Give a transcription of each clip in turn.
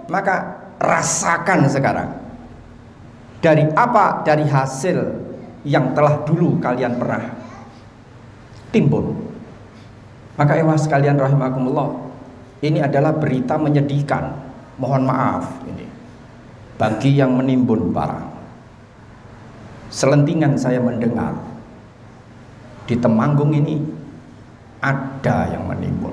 Maka rasakan sekarang. Dari apa? Dari hasil yang telah dulu kalian pernah timbun. Maka sekalian rahimakumullah, ini adalah berita menyedihkan. Mohon maaf ini bagi yang menimbun barang. Selentingan saya mendengar di Temanggung ini ada yang menimbun.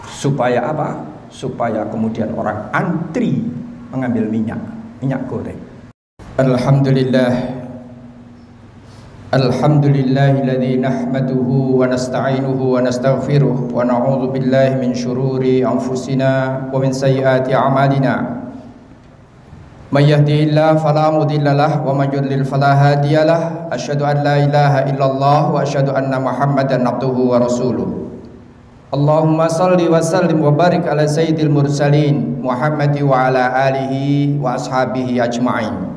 Supaya apa? Supaya kemudian orang antri mengambil minyak goreng. Alhamdulillahilladzi nahmaduhu wa nasta'inuhu wa nastaghfiruh wa na'udzu billahi min syururi anfusina wa min sayyiati a'malina. May yahdihillahu fala mudhillalah wa may yudlil fala hadiyalah. Asyhadu an la ilaha illallah wa asyhadu anna Muhammadan abduhu wa rasuluh. Allahumma salli wa sallim wa barik ala sayyidil mursalin Muhammadi wa ala alihi wa ashabihi ajma'in.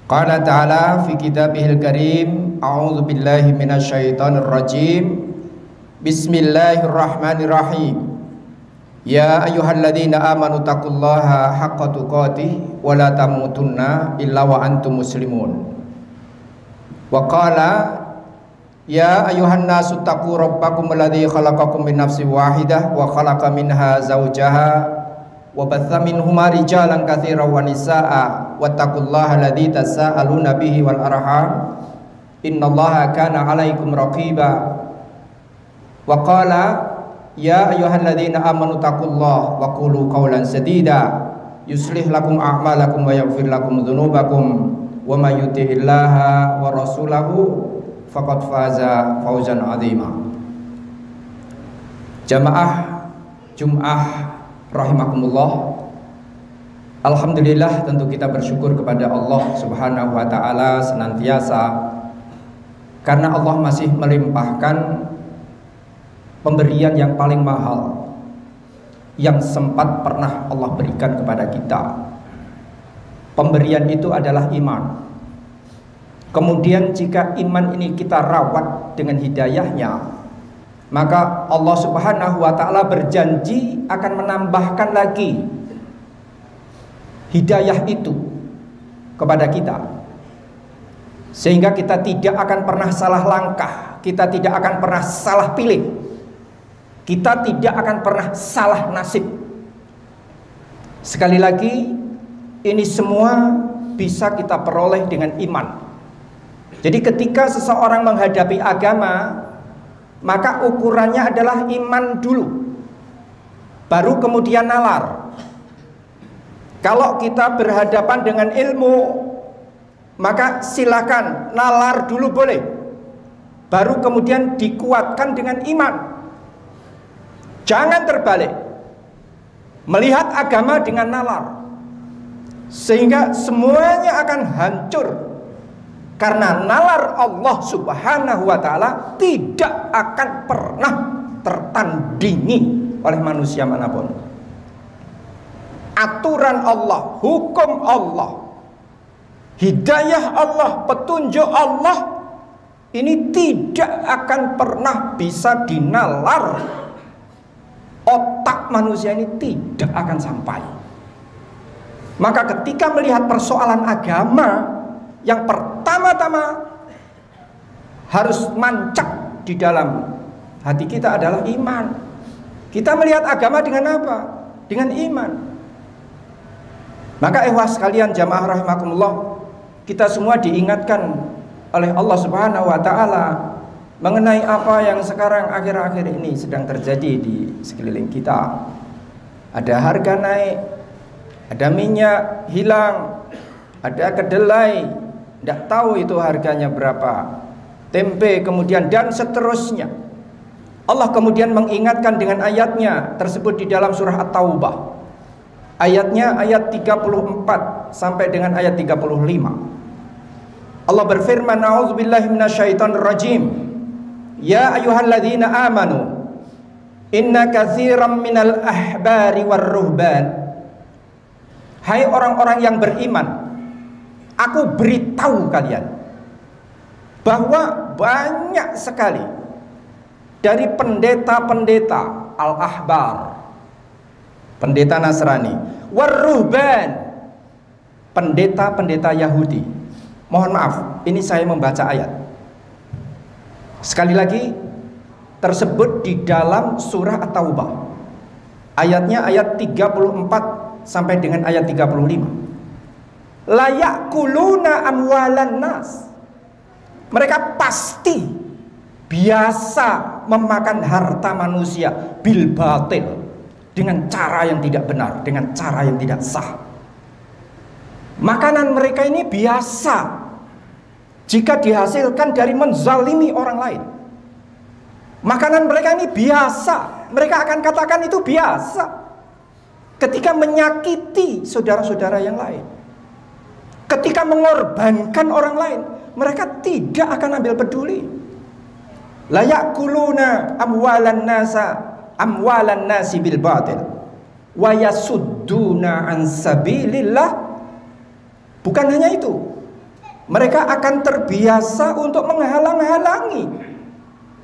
Qala ta'ala fi kitabihil karim, a'udzu billahi minasyaitonir rajim. Bismillahirrahmanirrahim. Ya ayyuhalladzina amanu taqullaha haqqa tuqatih wa la tamutunna illa wa antum muslimun. Wa qala ya ayyuhan nasu taqu rabbakum alladzi khalaqakum min nafsin wahidah wa khalaqa minha zawjaha wa batha minhuma rijalan katsiran wa nisaa wattaqullaha alladzi tasaaluna bihi wal arham innallaha kana 'alaikum raqiba. Wa qala ya ayyuhalladzina amanu taqullaha wa qulu qawlan sadida yuslih lakum a'malakum wa yaghfir lakum dzunubakum wa may yuti'illaha wa rasulahu faqad faza fauzan 'azima. Jamaah Jum'ah rahimakumullah. Alhamdulillah, tentu kita bersyukur kepada Allah Subhanahu wa taala senantiasa karena Allah masih melimpahkan pemberian yang paling mahal yang sempat pernah Allah berikan kepada kita. Pemberian itu adalah iman. Kemudian jika iman ini kita rawat dengan hidayahnya, maka Allah Subhanahu wa ta'ala berjanji akan menambahkan lagi hidayah itu kepada kita, sehingga kita tidak akan pernah salah langkah, kita tidak akan pernah salah pilih, kita tidak akan pernah salah nasib. Sekali lagi, ini semua bisa kita peroleh dengan iman. Jadi ketika seseorang menghadapi agama, maka ukurannya adalah iman dulu, baru kemudian nalar. Kalau kita berhadapan dengan ilmu, maka silakan nalar dulu boleh, baru kemudian dikuatkan dengan iman. Jangan terbalik, melihat agama dengan nalar, sehingga semuanya akan hancur. Karena nalar Allah Subhanahu wa ta'ala tidak akan pernah tertandingi oleh manusia manapun. Aturan Allah, hukum Allah, hidayah Allah, petunjuk Allah, ini tidak akan pernah bisa dinalar. Otak manusia ini tidak akan sampai. Maka ketika melihat persoalan agama, yang pertama-tama harus mancap di dalam hati kita adalah iman. Kita melihat agama dengan apa? Dengan iman. Maka sekalian jamaah rahimakumullah, kita semua diingatkan oleh Allah Subhanahu wa ta'ala mengenai apa yang sekarang akhir-akhir ini sedang terjadi di sekeliling kita. Ada harga naik, ada minyak hilang, ada kedelai tidak tahu itu harganya berapa, tempe kemudian dan seterusnya. Allah kemudian mengingatkan dengan ayatnya tersebut di dalam surah At-Taubah. Ayatnya ayat 34 sampai dengan ayat 35. Allah berfirman, a'udzubillahi minasyaitonir rajim. Ya ayyuhalladzina amanu inna katsiran minal ahbari warruhban. Hai orang-orang yang beriman, aku beritahu kalian bahwa banyak sekali dari pendeta-pendeta al-ahbar, pendeta Nasrani, waruhban, pendeta-pendeta Yahudi. Mohon maaf, ini saya membaca ayat. Sekali lagi, tersebut di dalam surah At-Taubah. Ayatnya ayat 34 sampai dengan ayat 35. La yakuluna amwalan nas. Mereka pasti biasa memakan harta manusia bil batil, dengan cara yang tidak benar, dengan cara yang tidak sah. Makanan mereka ini biasa jika dihasilkan dari menzalimi orang lain. Makanan mereka ini biasa, mereka akan katakan itu biasa ketika menyakiti saudara-saudara yang lain, ketika mengorbankan orang lain, mereka tidak akan ambil peduli. La yakuluna amwalan nasi bil batil wa yasudduna an sabilillah. Bukan hanya itu, mereka akan terbiasa untuk menghalang-halangi,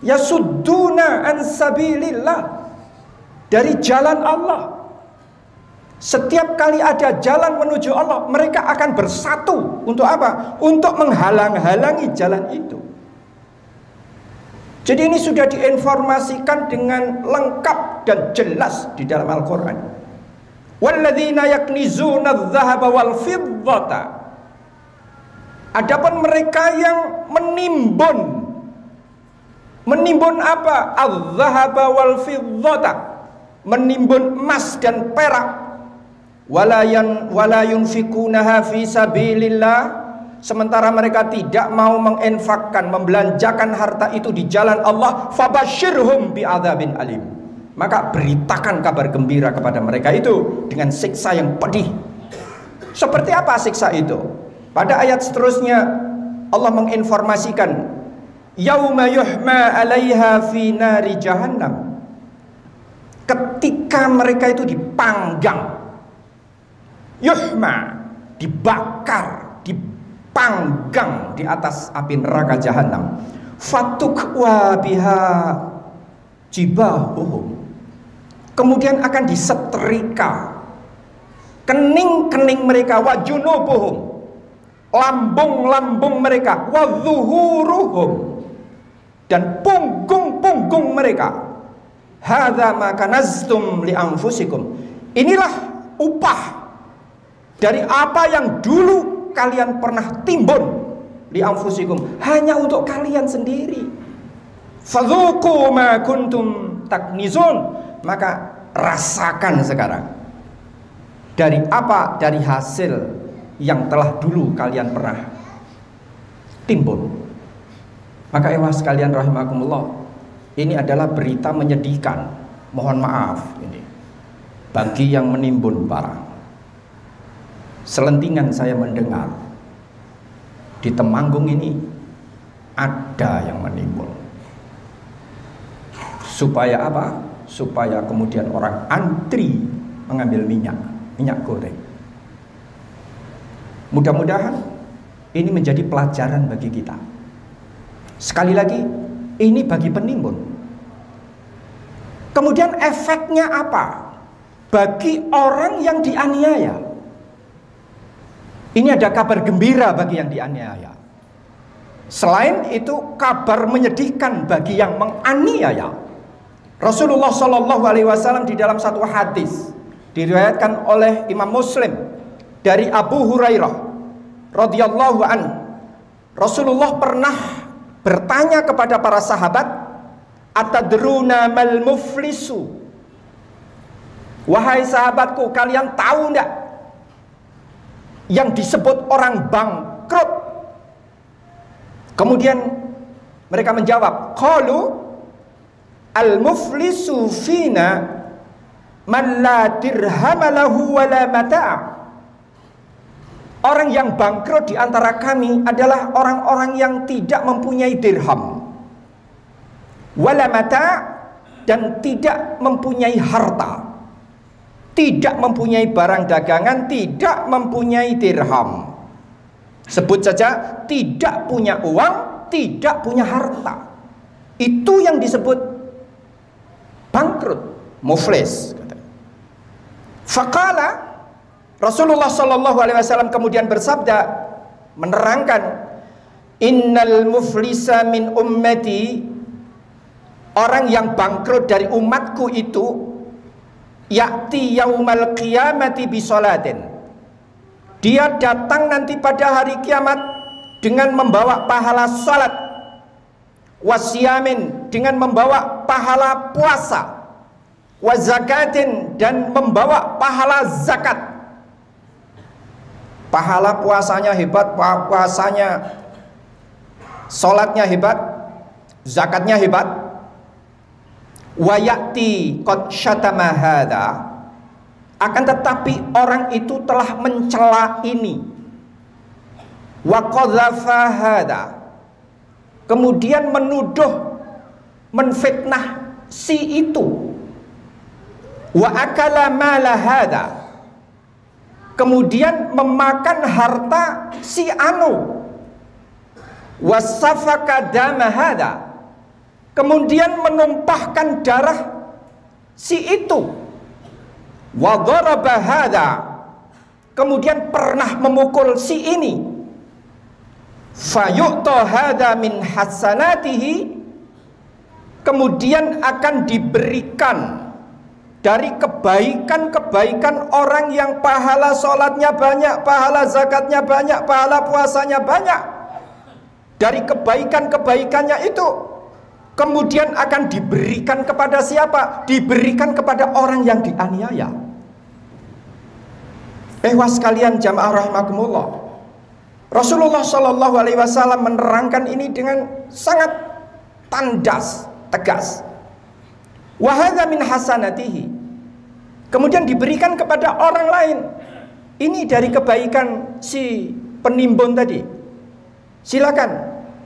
yasudduna an sabilillah, dari jalan Allah. Setiap kali ada jalan menuju Allah, mereka akan bersatu. Untuk apa? Untuk menghalang-halangi jalan itu. Jadi ini sudah diinformasikan dengan lengkap dan jelas di dalam Al-Quran. Walladzina yaknizuna adh-dhahaba wal fiddata. Adapun mereka yang menimbun apa? Adh-dhahaba wal fiddata, menimbun emas dan perak. Wala yunfikunaha fi sabilillah, sementara mereka tidak mau menginfakkan, membelanjakan harta itu di jalan Allah. Fabashirhum bi'adzabin alim, maka beritakan kabar gembira kepada mereka itu dengan siksa yang pedih. Seperti apa siksa itu? Pada ayat seterusnya Allah menginformasikan, yauma yuhma 'alaiha fi nari jahannam, ketika mereka itu dipanggang. Yuhma, dibakar, dipanggang di atas api neraka jahanam. Fatukwa biha jibahuhum, kemudian akan disetrika kening-kening mereka, wa junubuhum, lambung-lambung mereka, wa zuhuruhum, dan punggung-punggung mereka. Hadza ma kanaztum li anfusikum, inilah upah dari apa yang dulu kalian pernah timbun, li anfusikum, hanya untuk kalian sendiri. Fadzuqu ma kuntum taknizun, maka rasakan sekarang dari apa, dari hasil yang telah dulu kalian pernah timbun. Maka ewas sekalian rahimakumullah, ini adalah berita menyedihkan. Mohon maaf ini bagi yang menimbun barang. Selentingan saya mendengar di Temanggung ini ada yang menimbun. Supaya apa? Supaya kemudian orang antri mengambil minyak goreng. Mudah-mudahan ini menjadi pelajaran bagi kita. Sekali lagi, ini bagi penimbun. Kemudian efeknya apa? Bagi orang yang dianiaya. Ini ada kabar gembira bagi yang dianiaya. Selain itu, kabar menyedihkan bagi yang menganiaya. Rasulullah SAW di dalam satu hadis diriwayatkan oleh Imam Muslim dari Abu Hurairah radhiyallahu anhu, Rasulullah pernah bertanya kepada para sahabat, atadruna mal muflisu, wahai sahabatku, kalian tahu enggak yang disebut orang bangkrut? Kemudian mereka menjawab, qalu al-muflisu fina man la dirham lahu wa la mata'. Orang yang bangkrut di antara kami adalah orang-orang yang tidak mempunyai dirham, wala mata', dan tidak mempunyai harta, tidak mempunyai barang dagangan, tidak mempunyai dirham. Sebut saja, tidak punya uang, tidak punya harta. Itu yang disebut bangkrut, muflis. Faqala, Rasulullah sallallahu alaihi wasallam kemudian bersabda, menerangkan, innal muflisa min ummati, orang yang bangkrut dari umatku itu, ya'ti yaumal qiyamati bisolatin, dia datang nanti pada hari kiamat dengan membawa pahala salat, wasyamin, dengan membawa pahala puasa, wazakatin, dan membawa pahala zakat. Pahala puasanya hebat, puasanya, salatnya hebat, zakatnya hebat. Wa ya'ti qad syatama hadza, akan tetapi orang itu telah mencela ini. Wa qadzafa hadza, kemudian menuduh, menfitnah si itu. Wa akala mala hadza, kemudian memakan harta si anu. Wa safaka dama hadza, kemudian menumpahkan darah si itu. Wa daraba hadza, kemudian pernah memukul si ini. Fayu'ta hadza min hasanatihi, kemudian akan diberikan dari kebaikan-kebaikan orang yang pahala sholatnya banyak, pahala zakatnya banyak, pahala puasanya banyak. Dari kebaikan-kebaikannya itu kemudian akan diberikan kepada siapa? Diberikan kepada orang yang dianiaya. Ehwas sekalian jamaah rahimakumullah, Rasulullah Shallallahu Alaihi Wasallam menerangkan ini dengan sangat tandas, tegas. Wahada min hasanatihi, kemudian diberikan kepada orang lain. Ini dari kebaikan si penimbun tadi. Silakan,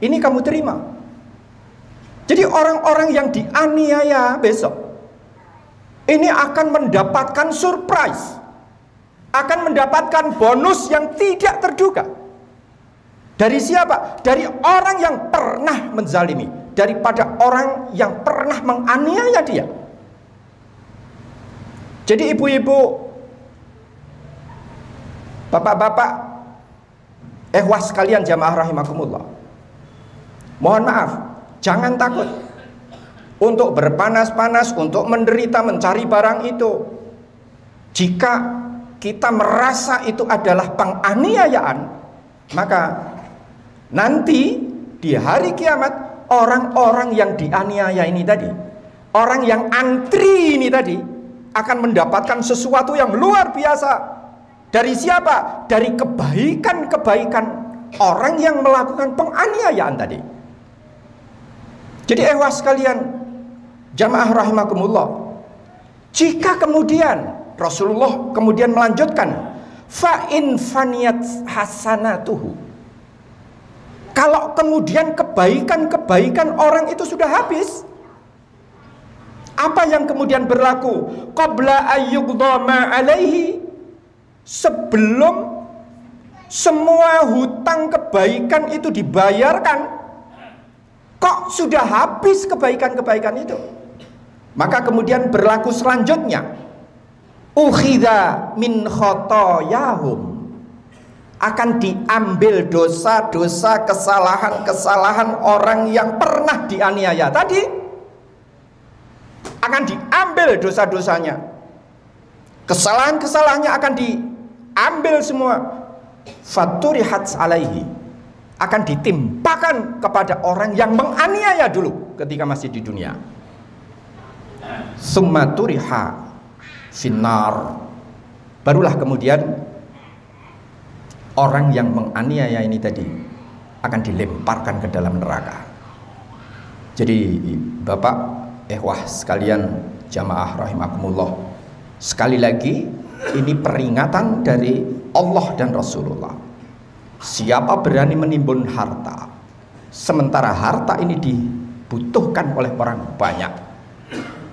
ini kamu terima. Jadi orang-orang yang dianiaya besok ini akan mendapatkan surprise, akan mendapatkan bonus yang tidak terduga. Dari siapa? Dari orang yang pernah menzalimi, daripada orang yang pernah menganiaya dia. Jadi ibu-ibu, bapak-bapak, ehwas sekalian jamaah rahimakumullah, mohon maaf, jangan takut untuk berpanas-panas, untuk menderita mencari barang itu. Jika kita merasa itu adalah penganiayaan, maka nanti di hari kiamat orang-orang yang dianiaya ini tadi, orang yang antri ini tadi, akan mendapatkan sesuatu yang luar biasa. Dari siapa? Dari kebaikan-kebaikan orang yang melakukan penganiayaan tadi. Jadi ehwas sekalian jamaah rahimakumullah, jika kemudian Rasulullah kemudian melanjutkan, fa in faniyat hasanatuhu, kalau kemudian kebaikan-kebaikan orang itu sudah habis, apa yang kemudian berlaku? Qabla ayyuqda ma alaihi, sebelum semua hutang kebaikan itu dibayarkan, kok sudah habis kebaikan-kebaikan itu? Maka kemudian berlaku selanjutnya, ukhidha min khotoyahum, akan diambil dosa-dosa, kesalahan-kesalahan orang yang pernah dianiaya tadi, akan diambil dosa-dosanya, kesalahan-kesalahannya akan diambil semua. Faturihat alaihi, akan ditimpakan kepada orang yang menganiaya dulu ketika masih di dunia. Summa turiha finnar, barulah kemudian orang yang menganiaya ini tadi akan dilemparkan ke dalam neraka. Jadi bapak, ehwah sekalian jamaah rahimakumullah, sekali lagi ini peringatan dari Allah dan Rasulullah. Siapa berani menimbun harta sementara harta ini dibutuhkan oleh orang banyak,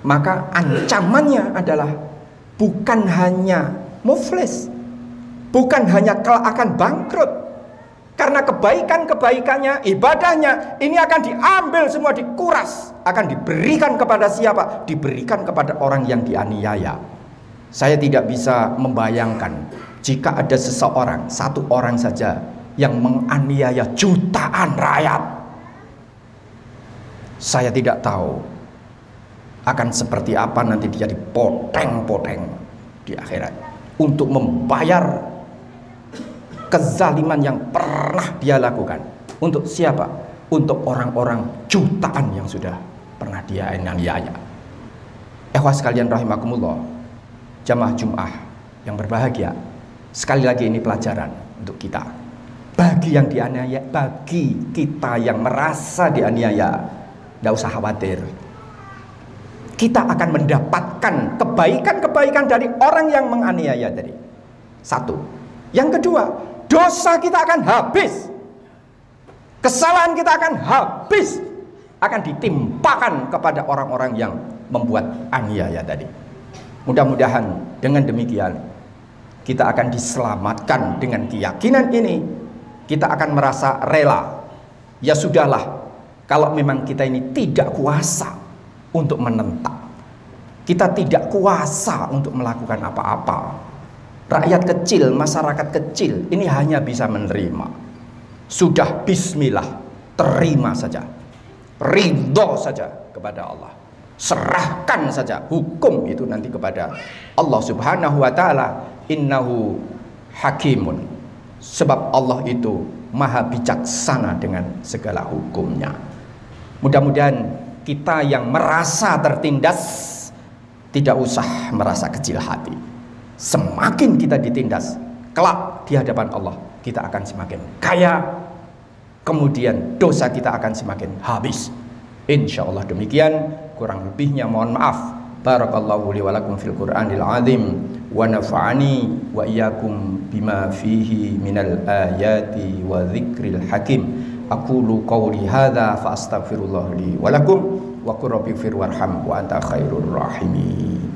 maka ancamannya adalah bukan hanya muflis, bukan hanya akan bangkrut, karena kebaikan-kebaikannya, ibadahnya ini akan diambil semua, dikuras, akan diberikan kepada siapa? Diberikan kepada orang yang dianiaya. Saya tidak bisa membayangkan jika ada seseorang, satu orang saja yang menganiaya jutaan rakyat. Saya tidak tahu akan seperti apa nanti dia dipoteng-poteng di akhirat untuk membayar kezaliman yang pernah dia lakukan. Untuk siapa? Untuk orang-orang jutaan yang sudah pernah dia aniaya. Ikhwas sekalian rahimakumullah, jamaah Jum'ah yang berbahagia, sekali lagi ini pelajaran untuk kita. Bagi yang dianiaya, bagi kita yang merasa dianiaya, tidak usah khawatir. Kita akan mendapatkan kebaikan-kebaikan dari orang yang menganiaya tadi. Satu. Yang kedua, dosa kita akan habis. Kesalahan kita akan habis. Akan ditimpakan kepada orang-orang yang membuat aniaya tadi. Mudah-mudahan dengan demikian kita akan diselamatkan. Dengan keyakinan ini kita akan merasa rela. Ya sudahlah, kalau memang kita ini tidak kuasa untuk menentang, kita tidak kuasa untuk melakukan apa-apa. Rakyat kecil, masyarakat kecil ini hanya bisa menerima. Sudah bismillah, terima saja, ridho saja kepada Allah, serahkan saja hukum itu nanti kepada Allah Subhanahu wa ta'ala. Innahu hakimun, sebab Allah itu maha bijaksana dengan segala hukumnya. Mudah-mudahan kita yang merasa tertindas tidak usah merasa kecil hati. Semakin kita ditindas, kelak di hadapan Allah kita akan semakin kaya, kemudian dosa kita akan semakin habis. Insya Allah demikian. Kurang lebihnya mohon maaf. Barakallahu li wa lakum fil Qur'anil azim wa nafa'ani wa iyyakum bima fihi minal ayati wa dzikril hakim. Aqulu qawli hadza fa astaghfirullah li wa lakum wa qur rabbighfir warham wa anta khairur rahimin.